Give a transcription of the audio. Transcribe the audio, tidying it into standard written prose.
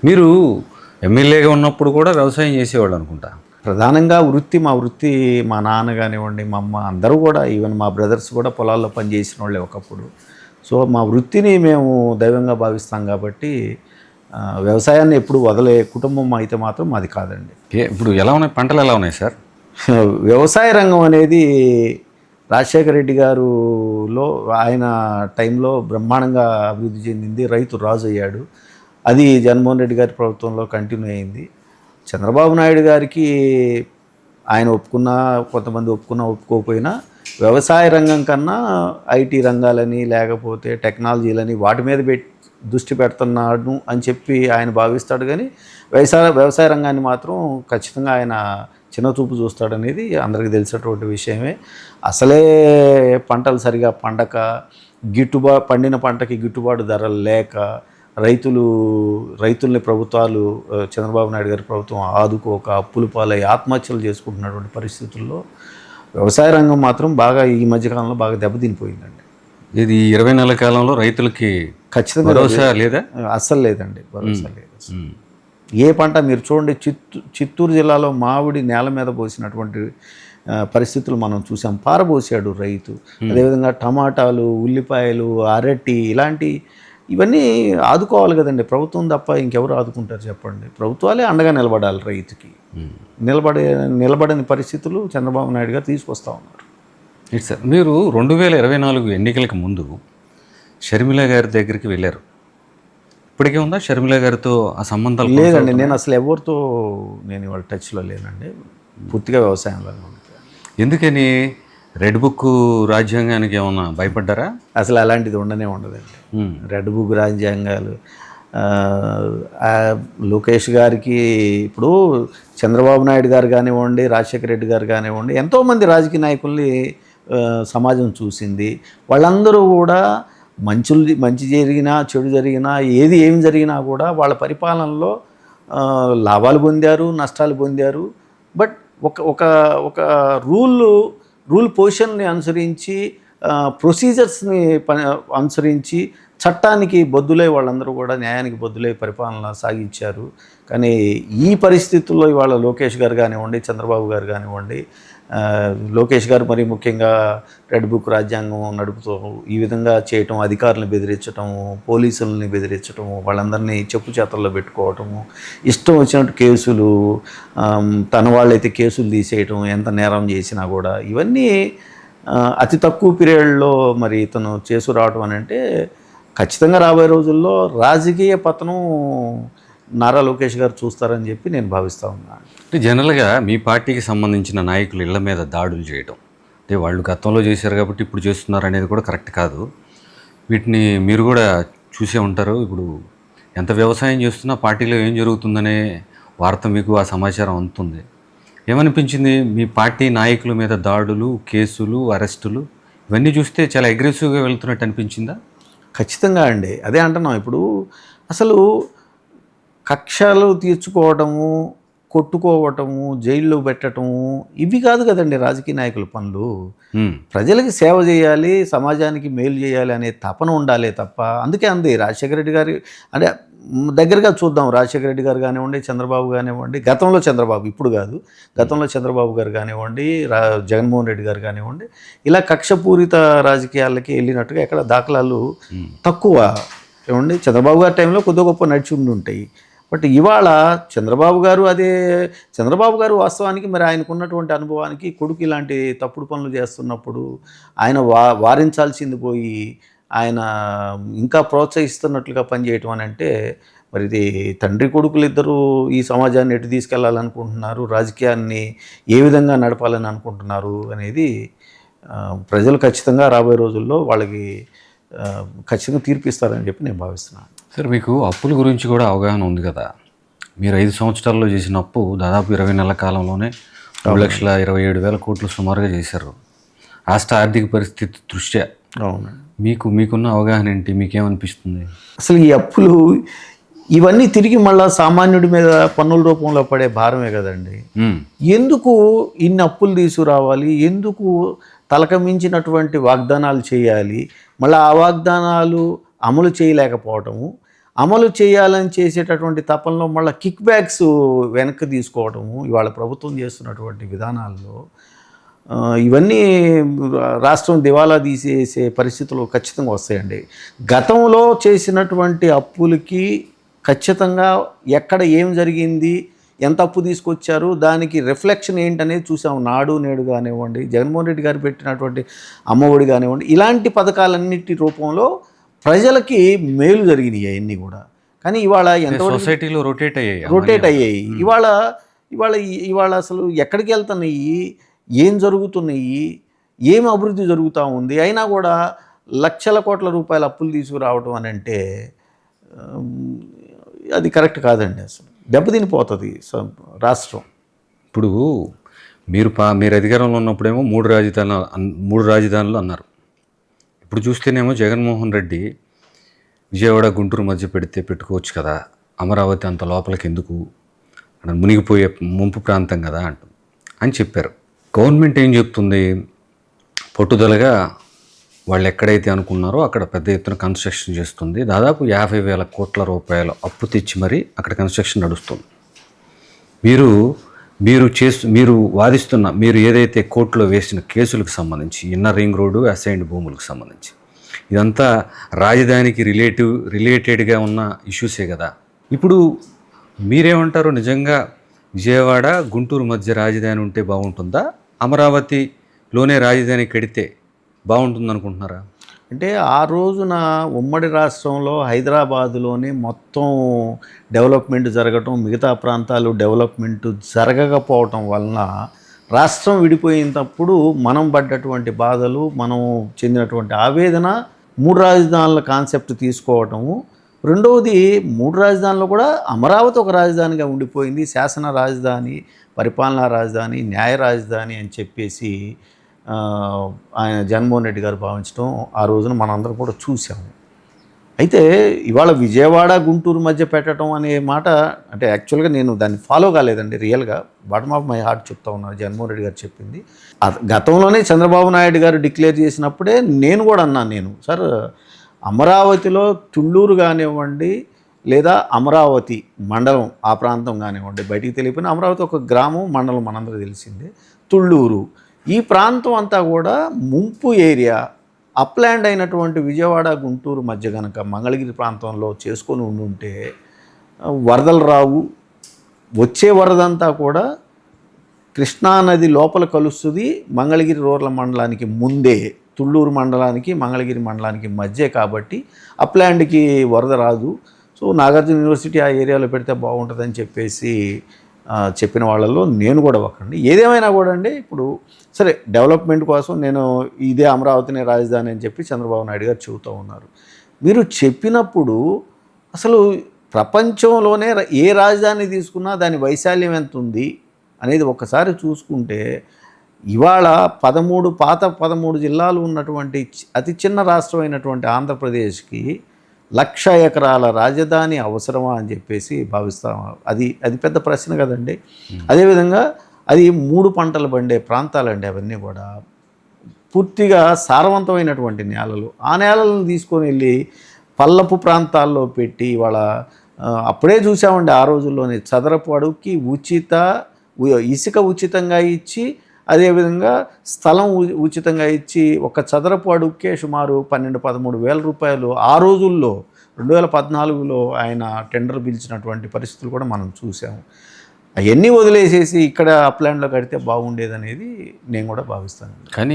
మీరు ఎమ్మెల్యేగా ఉన్నప్పుడు కూడా వ్యవసాయం చేసేవాళ్ళు అనుకుంటా. ప్రధానంగా మా వృత్తి మా నాన్న కానివ్వండి, మా అమ్మ అందరూ కూడా, ఈవెన్ మా బ్రదర్స్ కూడా పొలాల్లో పనిచేసిన వాళ్ళే ఒకప్పుడు. సో మా వృత్తిని మేము దైవంగా భావిస్తాం కాబట్టి వ్యవసాయాన్ని ఎప్పుడు వదలే కుటుంబం అయితే మాత్రం మాది కాదండి. ఇప్పుడు ఎలా ఉన్నాయి పంటలు, ఎలా ఉన్నాయి సార్? వ్యవసాయ రంగం అనేది రాజశేఖర రెడ్డి గారులో ఆయన టైంలో బ్రహ్మాండంగా అభివృద్ధి చెందింది. రైతు రాజు అయ్యాడు. అది జగన్మోహన్ రెడ్డి గారి ప్రభుత్వంలో కంటిన్యూ అయింది. చంద్రబాబు నాయుడు గారికి ఆయన ఒప్పుకున్నా, కొంతమంది ఒప్పుకోకపోయినా వ్యవసాయ రంగం కన్నా ఐటీ రంగాలని, లేకపోతే టెక్నాలజీలని వాటి మీద దృష్టి పెడుతున్నాడు అని చెప్పి ఆయన భావిస్తాడు. కానీ వ్యవసాయ రంగాన్ని మాత్రం ఖచ్చితంగా ఆయన చిన్నచూపు చూస్తాడనేది అందరికీ తెలిసినటువంటి విషయమే. అసలే పంటలు సరిగా పండక, పండిన పంటకి గిట్టుబాటు ధరలు లేక రైతుల్ని ప్రభుత్వాలు, చంద్రబాబు నాయుడు గారి ప్రభుత్వం ఆదుకోక అప్పులు పాలై ఆత్మహత్యలు చేసుకుంటున్నటువంటి పరిస్థితుల్లో వ్యవసాయ రంగం మాత్రం బాగా ఈ మధ్యకాలంలో బాగా దెబ్బతినిపోయిందండి. ఇది 20 నెలల కాలంలో రైతులకి ఖచ్చితంగా భరోసా లేదా? అస్సలు లేదండి, భరోసా లేదు. ఏ పంట మీరు చూడండి, చిత్తూరు జిల్లాలో మామిడి నేల మీద పోసినటువంటి పరిస్థితులు మనం చూసాం. పారబోసాడు రైతు. అదేవిధంగా టమాటాలు, ఉల్లిపాయలు, అరటి ఇవన్నీ ఆదుకోవాలి కదండి ప్రభుత్వం తప్ప ఇంకెవరు ఆదుకుంటారు చెప్పండి? ప్రభుత్వాలే అండగా నిలబడాలి రైతుకి. నిలబడని పరిస్థితులు చంద్రబాబు నాయుడు గారు తీసుకొస్తూ ఉన్నారు. సార్, మీరు 2024 ఎన్నికలకు ముందు షర్మిల గారి దగ్గరికి వెళ్ళారు. ఇప్పటికే ఉందా షర్మిల గారితో ఆ సంబంధాలు? లేదండి, నేను అసలు ఎవరితో ఇవాళ టచ్లో లేనండి. పూర్తిగా వ్యవసాయంలో. ఎందుకని? రెడ్ బుక్ రాజ్యాంగానికి ఏమన్నా భయపడ్డారా? అసలు అలాంటిది ఉండదండి. రెడ్ బుక్ రాజ్యాంగాలు లోకేష్ గారికి, ఇప్పుడు చంద్రబాబు నాయుడు గారు కానివ్వండి, రాజశేఖర రెడ్డి గారు కానివ్వండి, ఎంతోమంది రాజకీయ నాయకుల్ని సమాజం చూసింది. వాళ్ళందరూ కూడా మంచి జరిగినా, చెడు జరిగినా, ఏమి జరిగినా కూడా వాళ్ళ పరిపాలనలో లాభాలు పొందారు, నష్టాలు పొందారు. బట్ ఒక రూల్ పొజిషన్ని అనుసరించి, ప్రొసీజర్స్ని అనుసరించి, చట్టానికి బొద్దులై వాళ్ళందరూ కూడా న్యాయానికి బొద్దులై పరిపాలన సాగించారు. కానీ ఈ పరిస్థితుల్లో ఇవాళ లోకేష్ గారు కానివ్వండి, చంద్రబాబు గారు కానివ్వండి, లోకేష్ గారు మరీ ముఖ్యంగా రెడ్ బుక్ రాజ్యాంగం నడుపుతూ ఈ విధంగా చేయటం, అధికారులను బెదిరించటము, పోలీసులని బెదిరించటము, వాళ్ళందరినీ చెప్పు చేతల్లో పెట్టుకోవటము, ఇష్టం వచ్చినట్టు కేసులు, తన వాళ్ళైతే కేసులు తీసేయటం, ఎంత నేరం చేసినా కూడా, ఇవన్నీ అతి తక్కువ పీరియడ్లో మరి ఇతను చేసుకురావటం అని అంటే ఖచ్చితంగా రాబోయే రోజుల్లో రాజకీయ పతనం నారా లోకేష్ గారు చూస్తారని చెప్పి నేను భావిస్తూ ఉన్నాను. అంటే జనరల్గా మీ పార్టీకి సంబంధించిన నాయకులు ఇళ్ల మీద దాడులు చేయడం, అంటే వాళ్ళు గతంలో చేశారు కాబట్టి ఇప్పుడు చేస్తున్నారు అనేది కూడా కరెక్ట్ కాదు. వీటిని మీరు కూడా చూసే ఉంటారు. ఇప్పుడు ఎంత వ్యవసాయం చేస్తున్నా పార్టీలో ఏం జరుగుతుందనే వార్త మీకు, ఆ సమాచారం అందుతుంది. ఏమనిపించింది మీ పార్టీ నాయకుల మీద దాడులు, కేసులు, అరెస్టులు ఇవన్నీ చూస్తే చాలా అగ్రెసివ్గా వెళ్తున్నట్టు అనిపించిందా? ఖచ్చితంగా అండి, అదే అంటున్నాం. ఇప్పుడు అసలు కక్షలు తీర్చుకోవటము, కొట్టుకోవటము, జైల్లో పెట్టడము, ఇవి కాదు కదండి రాజకీయ నాయకుల పనులు. ప్రజలకి సేవ చేయాలి, సమాజానికి మేలు చేయాలి అనే తపన ఉండాలి తప్ప. అందుకే అంది రాజశేఖర రెడ్డి గారి, అంటే దగ్గరగా చూద్దాం, రాజశేఖర రెడ్డి గారు కానివ్వండి, చంద్రబాబు కానివ్వండి, గతంలో చంద్రబాబు, ఇప్పుడు కాదు, గతంలో చంద్రబాబు గారు కానివ్వండి, జగన్మోహన్ రెడ్డి గారు కానివ్వండి, ఇలా కక్షపూరిత రాజకీయాలకి వెళ్ళినట్టుగా ఎక్కడ దాఖలాలు తక్కువ. ఏమండి, చంద్రబాబు గారి టైంలో కొద్ది గొప్ప నడిచి ఉండి ఉంటాయి. బట్ ఇవాళ చంద్రబాబు గారు వాస్తవానికి మరి ఆయనకున్నటువంటి అనుభవానికి, కొడుకు ఇలాంటి తప్పుడు పనులు చేస్తున్నప్పుడు ఆయన వారించాల్సింది పోయి ఆయన ఇంకా ప్రోత్సహిస్తున్నట్లుగా పనిచేయటం అని అంటే, మరి ఇది తండ్రి కొడుకులు ఇద్దరూ ఈ సమాజాన్ని ఎటు తీసుకెళ్లాలనుకుంటున్నారు, రాజకీయాన్ని ఏ విధంగా నడపాలని అనుకుంటున్నారు అనేది ప్రజలు ఖచ్చితంగా రాబోయే రోజుల్లో వాళ్ళకి ఖచ్చితంగా తీర్పిస్తారని చెప్పి నేను భావిస్తున్నాను. సార్, మీకు అప్పుల గురించి కూడా అవగాహన ఉంది కదా. మీరు 5 సంవత్సరాల్లో చేసిన అప్పు దాదాపు 20 నెలల కాలంలోనే 3,27,000 కోట్లు సుమారుగా చేశారు. రాష్ట్ర ఆర్థిక పరిస్థితి దృష్ట్యా అవును, మీకున్న అవగాహన ఏంటి? మీకేమనిపిస్తుంది? అసలు ఈ అప్పులు ఇవన్నీ తిరిగి మళ్ళీ సామాన్యుడి మీద పన్నుల రూపంలో పడే భారమే కదండి. ఎందుకు ఇన్ని అప్పులు తీసుకురావాలి? ఎందుకు తలకమించినటువంటి వాగ్దానాలు చేయాలి? మళ్ళీ ఆ వాగ్దానాలు అమలు చేయలేకపోవటము, అమలు చేయాలని చేసేటటువంటి తపనలో మళ్ళీ కిక్ బ్యాక్స్ వెనక్కి తీసుకోవడము ఇవాళ ప్రభుత్వం చేస్తున్నటువంటి విధానాల్లో ఇవన్నీ రాష్ట్రం దివాలా తీసేసే పరిస్థితులు ఖచ్చితంగా వస్తాయండి. గతంలో చేసినటువంటి అప్పులకి ఖచ్చితంగా ఎక్కడ ఏం జరిగింది, ఎంత అప్పు తీసుకొచ్చారు, దానికి రిఫ్లెక్షన్ ఏంటనేది చూసాము. నాడు నేడు కానివ్వండి, జగన్మోహన్ రెడ్డి గారు పెట్టినటువంటి అమ్మఒడి కానివ్వండి, ఇలాంటి పథకాలన్నిటి రూపంలో ప్రజలకి మేలు జరిగినాయి అవన్నీ కూడా. కానీ ఇవాళ ఎంతవరకు సొసైటీలో రొటేట్ అయ్యాయి. ఇవాళ అసలు ఎక్కడికి వెళ్తున్నాయి, ఏం జరుగుతున్నాయి, ఏం అభివృద్ధి జరుగుతూ ఉంది, అయినా కూడా లక్షల కోట్ల రూపాయల అప్పులు తీసుకురావడం అని అంటే అది కరెక్ట్ కాదండి. అసలు దెబ్బతినిపోతుంది రాష్ట్రం. ఇప్పుడు మీరు అధికారంలో ఉన్నప్పుడేమో మూడు రాజధానులు అన్నారు. ఇప్పుడు చూస్తేనేమో జగన్మోహన్ రెడ్డి విజయవాడ గుంటూరు మధ్య పెట్టుకోవచ్చు కదా, అమరావతి అంత లోపలికి ఎందుకు, మునిగిపోయే ముంపు ప్రాంతం కదా అని చెప్పారు. గవర్నమెంట్ ఏం చెప్తుంది, పట్టుదలగా వాళ్ళు ఎక్కడైతే అనుకున్నారో అక్కడ పెద్ద ఎత్తున కన్స్ట్రక్షన్ చేస్తుంది. దాదాపు 50,000 కోట్ల రూపాయలు అప్పు తెచ్చి మరీ అక్కడ కన్స్ట్రక్షన్ నడుస్తుంది. మీరు వాదిస్తున్న మీరు ఏదైతే కోర్టులో వేసిన కేసులకు సంబంధించి ఇన్నర్ రింగ్ రోడ్డు, అసైన్డ్ భూములకు సంబంధించి ఇదంతా రాజధానికి రిలేటెడ్గా ఉన్న ఇష్యూసే కదా. ఇప్పుడు మీరేమంటారు, నిజంగా విజయవాడ గుంటూరు మధ్య రాజధాని ఉంటే బాగుంటుందా, అమరావతిలోనే రాజధాని కడితే బాగుంటుంది అనుకుంటున్నారా? అంటే ఆ రోజున ఉమ్మడి రాష్ట్రంలో హైదరాబాదులోనే మొత్తం డెవలప్మెంట్ జరగటం, మిగతా ప్రాంతాలు డెవలప్మెంట్ జరగకపోవటం వలన రాష్ట్రం విడిపోయినప్పుడు మనం పడ్డటువంటి బాధలు, మనం చెందినటువంటి ఆవేదన, 3 రాజధానుల కాన్సెప్ట్ తీసుకోవటము. రెండవది 3 రాజధానులు కూడా అమరావతి ఒక రాజధానిగా ఉండిపోయింది. శాసన రాజధాని, పరిపాలనా రాజధాని, న్యాయ రాజధాని అని చెప్పేసి ఆయన జగన్మోహన్ రెడ్డి గారు భావించడం ఆ రోజున మనందరం కూడా చూసాము. అయితే ఇవాళ విజయవాడ గుంటూరు మధ్య పెట్టడం అనే మాట అంటే యాక్చువల్గా నేను దాన్ని ఫాలో కాలేదండి. రియల్గా బాటమ్ ఆఫ్ మై హార్ట్ చెప్తా ఉన్నాను. జగన్మోహన్ రెడ్డి గారు చెప్పింది గతంలోనే చంద్రబాబు నాయుడు గారు డిక్లేర్ చేసినప్పుడే నేను కూడా అన్నాను, సార్ అమరావతిలో తుళ్ళూరు కానివ్వండి లేదా అమరావతి మండలం ఆ ప్రాంతం కానివ్వండి, బయటికి తెలియపోయినా అమరావతి ఒక గ్రామం, మండలం మనందరూ తెలిసిందే. తుళ్ళూరు ఈ ప్రాంతం అంతా కూడా ముంపు ఏరియా, అప్లాండ్ అయినటువంటి విజయవాడ గుంటూరు మధ్య కనుక మంగళగిరి ప్రాంతంలో చేసుకొని ఉండుంటే వరదలు రావు. వచ్చే వరదంతా కూడా కృష్ణానది లోపల కలుస్తుంది. మంగళగిరి రూరల్ మండలానికి ముందే, తుళ్ళూరు మండలానికి మంగళగిరి మండలానికి మధ్య కాబట్టి అప్లాండ్కి వరద రాదు. సో నాగార్జున యూనివర్సిటీ ఆ ఏరియాలో పెడితే బాగుంటుందని చెప్పేసి చెప్పిన వాళ్ళలో నేను కూడా ఒకండి. ఏదేమైనా కూడా అండి, ఇప్పుడు సరే డెవలప్మెంట్ కోసం నేను ఇదే అమరావతినే రాజధాని అని చెప్పి చంద్రబాబు నాయుడు గారు చెబుతూ ఉన్నారు. మీరు చెప్పినప్పుడు అసలు ప్రపంచంలోనే ఏ రాజధాని తీసుకున్నా దాని వైశాల్యం ఎంత ఉంది అనేది ఒక్కసారి చూసుకుంటే ఇవాళ 13 జిల్లాలు ఉన్నటువంటి అతి చిన్న రాష్ట్రం అయినటువంటి ఆంధ్రప్రదేశ్కి 1,00,000 ఎకరాల రాజధాని అవసరమా అని చెప్పేసి భావిస్తాం. అది పెద్ద ప్రశ్న కదండి. అదేవిధంగా అది 3 పంటలు పండే ప్రాంతాలండి. అవన్నీ కూడా పూర్తిగా సారవంతమైనటువంటి నేలలు. ఆ నేలలను తీసుకొని వెళ్ళి పల్లపు ప్రాంతాల్లో పెట్టి ఇవాళ అప్పుడే చూసామండి ఆ రోజుల్లోనే చదరపు అడుగుకి ఇసుక ఉచితంగా ఇచ్చి, అదేవిధంగా స్థలం ఉచితంగా ఇచ్చి ఒక చదరపు అడుగుకే సుమారు 12-13 వేల రూపాయలు ఆ రోజుల్లో 2014లో ఆయన టెండర్ పిలిచినటువంటి పరిస్థితులు కూడా మనం చూసాము. అవన్నీ వదిలేసేసి ఇక్కడ అప్లాండ్లో కడితే బాగుండేదనేది నేను కూడా భావిస్తాను. కానీ